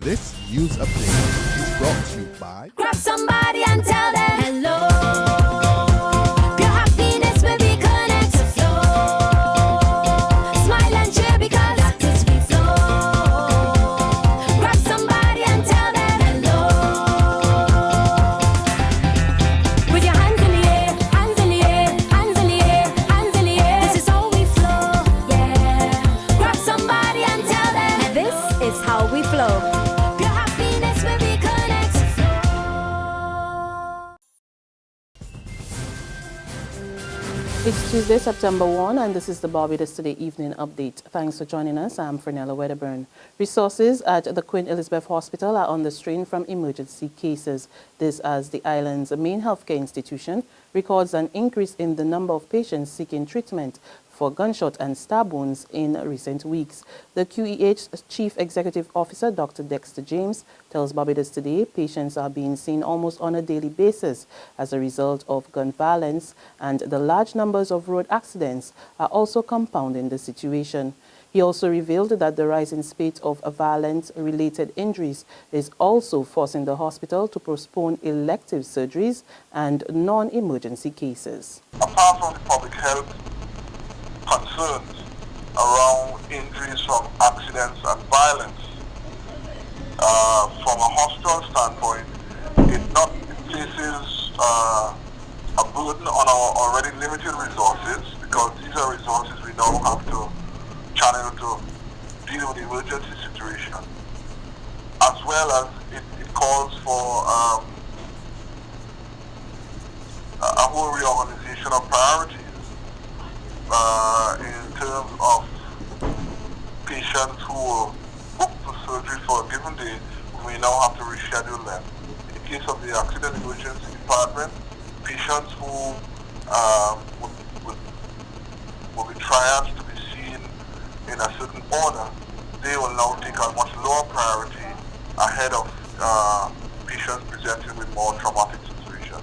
This news update is brought to you by Grab somebody and tell them hello. Your happiness will be connect to flow. Smile and cheer because that is we flow. Grab somebody and tell them hello. With your hands in the air, hands in the air, hands in the air, hands in the air. This is how we flow, yeah. Grab somebody and tell them this is how we flow. It's Tuesday, September 1, and this is the Barbados Today Evening Update. Thanks for joining us. I'm Fernella Wedderburn. Resources at the Queen Elizabeth Hospital are under strain from emergency cases. This as the island's main healthcare institution records an increase in the number of patients seeking treatment for gunshot and stab wounds in recent weeks. The QEH's Chief Executive Officer, Dr. Dexter James, tells Barbados Today patients are being seen almost on a daily basis as a result of gun violence, and the large numbers of road accidents are also compounding the situation. He also revealed that the rising spate of violence-related injuries is also forcing the hospital to postpone elective surgeries and non-emergency cases. Apart from the public health concerns around injuries from accidents and violence, from a hospital standpoint, it places a burden on our already limited resources, because these are resources we now have to channel to deal with the emergency situation, as well as it calls for a whole reorganization of priorities in terms of patients who were booked for surgery for a given day. We now have to reschedule them. In the case of the accident emergency department, patients who will be triaged to be seen in a certain order, they will now take a much lower priority ahead of patients presenting with more traumatic situations.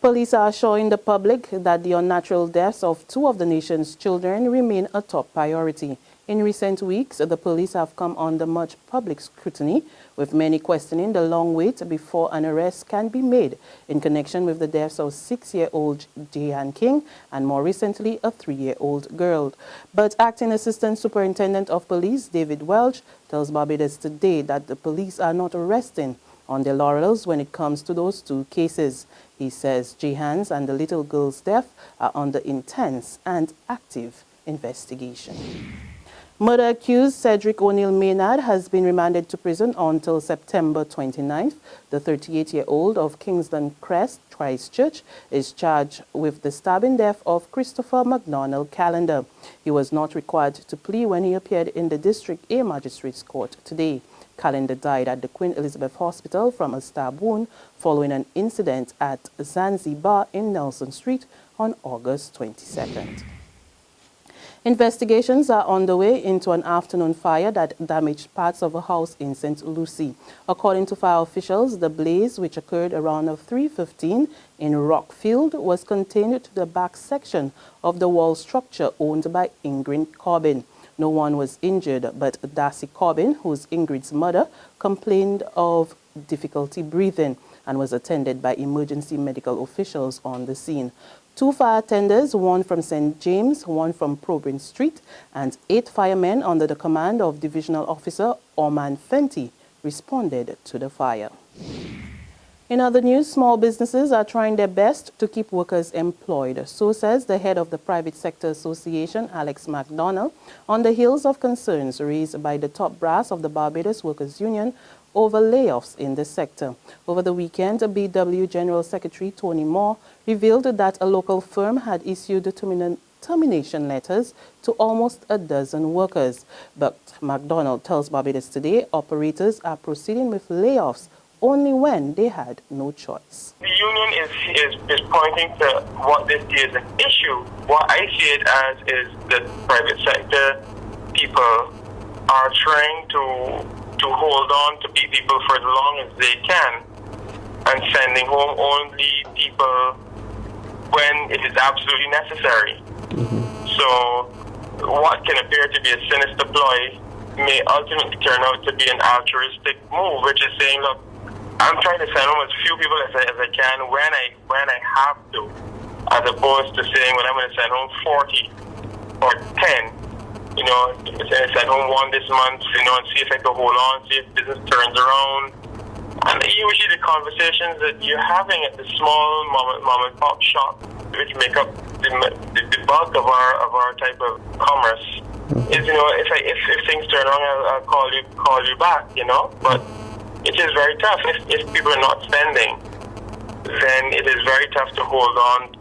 Police are assuring the public that the unnatural deaths of two of the nation's children remain a top priority. In recent weeks, the police have come under much public scrutiny, with many questioning the long wait before an arrest can be made in connection with the deaths of 6-year-old Jehan King and more recently a 3-year-old girl. But Acting Assistant Superintendent of Police David Welch tells Barbados Today that the police are not resting on their laurels when it comes to those two cases. He says Jehan's and the little girl's death are under intense and active investigation. Murder accused Cedric O'Neill Maynard has been remanded to prison until September 29th. The 38-year-old of Kingston Crest, Christchurch, is charged with the stabbing death of Christopher McDonald Callender. He was not required to plea when he appeared in the District A Magistrates Court today. Callender died at the Queen Elizabeth Hospital from a stab wound following an incident at Zanzibar in Nelson Street on August 22nd. Investigations are underway into an afternoon fire that damaged parts of a house in St. Lucie. According to fire officials, the blaze, which occurred around 3:15 in Rockfeild, was contained to the back section of the wall structure owned by Ingrid Corbin. No one was injured, but Darcy Corbin, who's Ingrid's mother, complained of difficulty breathing and was attended by emergency medical officials on the scene. 2 fire tenders, one from St. James, one from Probin Street, and 8 firemen under the command of Divisional Officer Orman Fenty responded to the fire. In other news, small businesses are trying their best to keep workers employed. So says the head of the Private Sector Association, Alex MacDonald, on the heels of concerns raised by the top brass of the Barbados Workers Union over layoffs in the sector. Over the weekend, BW General Secretary Tony Moore revealed that a local firm had issued termination letters to almost a dozen workers. But MacDonald tells Barbados Today operators are proceeding with layoffs only when they had no choice. The union is pointing to what this is an issue. What I see it as is that private sector people are trying to hold on to people for as long as they can and sending home only people when it is absolutely necessary. So what can appear to be a sinister ploy may ultimately turn out to be an altruistic move, which is saying, look, I'm trying to send home as few people as I can when I have to, as opposed to saying, when I'm going to send home 40 or 10, you know, send home one this month, you know, and see if I can hold on, see if business turns around. And usually the conversations that you're having at the small mom and pop shop, which make up the bulk of our type of commerce, is, you know, if things turn wrong, I'll call you back, you know. But it is very tough. If people are not spending, then it is very tough to hold on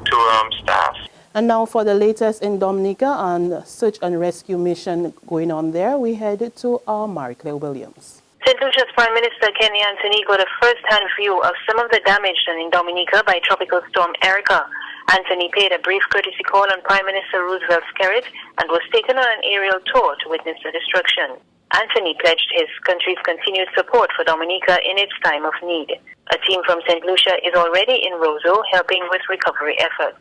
to staff. And now for the latest in Dominica on search and rescue mission going on there, we headed to our Marie-Claire Williams. St. Lucia's Prime Minister Kenny Anthony got a first-hand view of some of the damage done in Dominica by Tropical Storm Erica. Anthony paid a brief courtesy call on Prime Minister Roosevelt's carriage and was taken on an aerial tour to witness the destruction. Anthony pledged his country's continued support for Dominica in its time of need. A team from St. Lucia is already in Roseau helping with recovery efforts.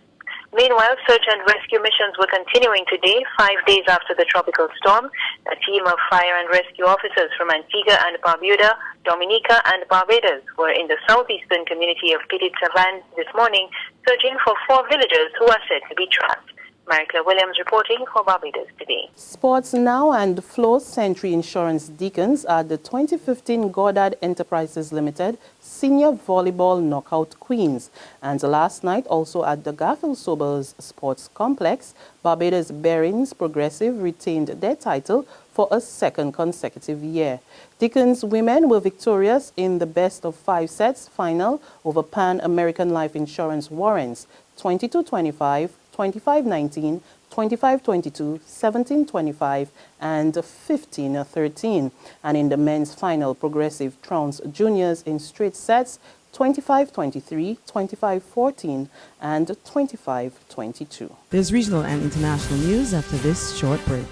Meanwhile, search and rescue missions were continuing today, 5 days after the tropical storm. A team of fire and rescue officers from Antigua and Barbuda, Dominica and Barbados were in the southeastern community of Petit-Savan this morning, searching for 4 villagers who are said to be trapped. Marie-Claire Williams reporting for Barbados Today. Sports now, and Flow Century Insurance Deacons are the 2015 Goddard Enterprises Limited Senior Volleyball Knockout Queens. And last night, also at the Garfield Sobers Sports Complex, Barbados Barings Progressive retained their title for a second consecutive year. Deacons women were victorious in the best of 5 sets final over Pan American Life Insurance Warrants, 22-25, 25-19, 25-22, 17-25, and 15-13. And in the men's final, Progressive trounced juniors in straight sets, 25-23, 25-14, and 25-22. There's regional and international news after this short break.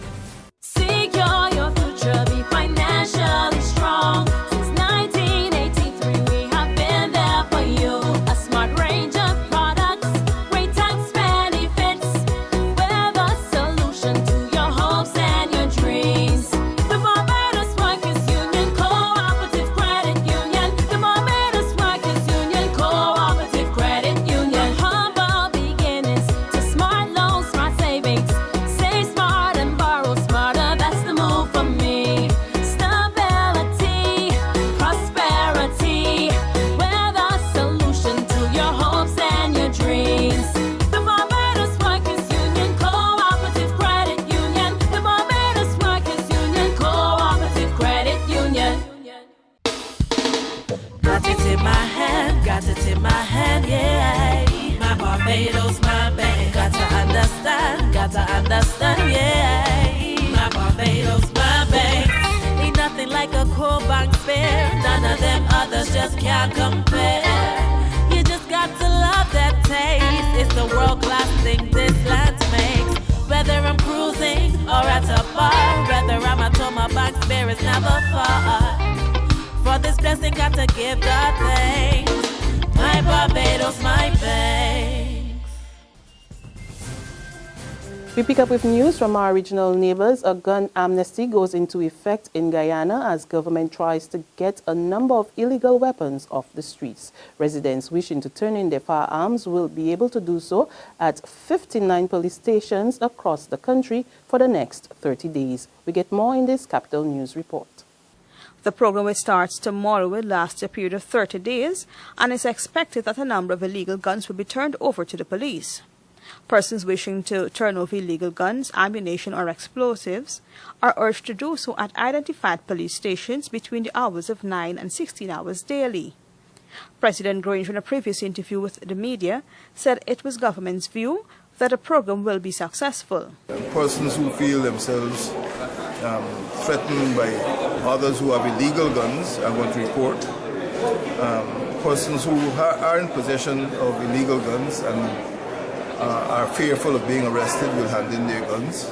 Secure your future, be financially strong. Since 1983, we have been there for you. A smart range of products, great tax benefits. We're the solution to your hopes and your dreams. The Barbados Workers Union Cooperative Credit Union. The Barbados Workers Union Cooperative Credit Union. Humble beginnings to smart loans, smart savings. Save smart and borrow smarter. That's the move for me. Stability, prosperity. We're the solution to your hopes and your dreams. The Barbados Workers Union Cooperative Credit Union. The Barbados Workers Union Cooperative Credit Union. Got it in my hand, yeah. My Barbados, my bank. Got to understand, yeah. My Barbados, my bank. Ain't nothing like a core bank spare. None of them others just can't compare. You just got to love that taste. It's the world-class thing this land makes. Whether I'm cruising or at a bar, whether I'm at home, my bank spare is never far. For this blessing, got to give God thanks. My Barbados, my banks. We pick up with news from our regional neighbors. A gun amnesty goes into effect in Guyana as government tries to get a number of illegal weapons off the streets. Residents wishing to turn in their firearms will be able to do so at 59 police stations across the country for the next 30 days. We get more in this Capital News report. The program, which starts tomorrow, will last a period of 30 days, and it's expected that a number of illegal guns will be turned over to the police. Persons wishing to turn over illegal guns, ammunition, or explosives are urged to do so at identified police stations between the hours of 9 and 16 hours daily. President Grange, in a previous interview with the media, said it was government's view that the program will be successful. Persons who feel themselves threatened by others who have illegal guns are going to report. Persons who are in possession of illegal guns and are fearful of being arrested will hand in their guns.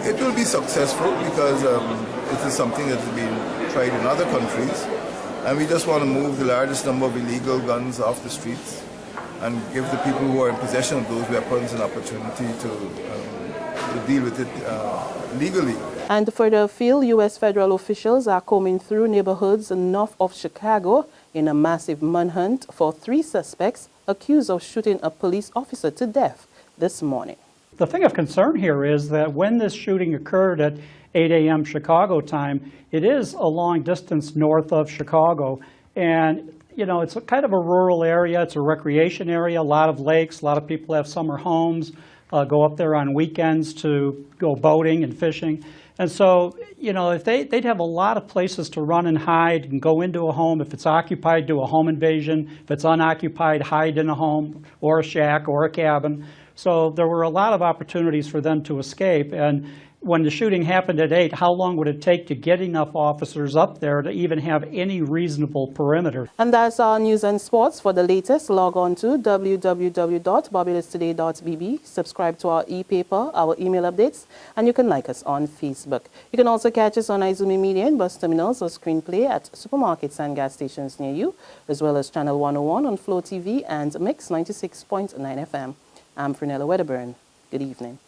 It will be successful because it is something that has been tried in other countries, and we just want to move the largest number of illegal guns off the streets and give the people who are in possession of those weapons an opportunity to deal with it legally. And further afield, U.S. federal officials are combing through neighborhoods north of Chicago in a massive manhunt for 3 suspects accused of shooting a police officer to death this morning. The thing of concern here is that when this shooting occurred at 8 a.m. Chicago time, it is a long distance north of Chicago. And, you know, it's a kind of a rural area. It's a recreation area, a lot of lakes, a lot of people have summer homes, go up there on weekends to go boating and fishing. And so, you know, if they'd have a lot of places to run and hide and go into a home. If it's occupied, do a home invasion. If it's unoccupied, hide in a home or a shack or a cabin. So there were a lot of opportunities for them to escape. And when the shooting happened at 8, how long would it take to get enough officers up there to even have any reasonable perimeter? And that's our news and sports. For the latest, log on to www.barbadostoday.bb, subscribe to our e-paper, our email updates, and you can like us on Facebook. You can also catch us on Izumi Media and bus terminals or screenplay at supermarkets and gas stations near you, as well as Channel 101 on Flow TV and Mix 96.9 FM. I'm Frenella Wedderburn. Good evening.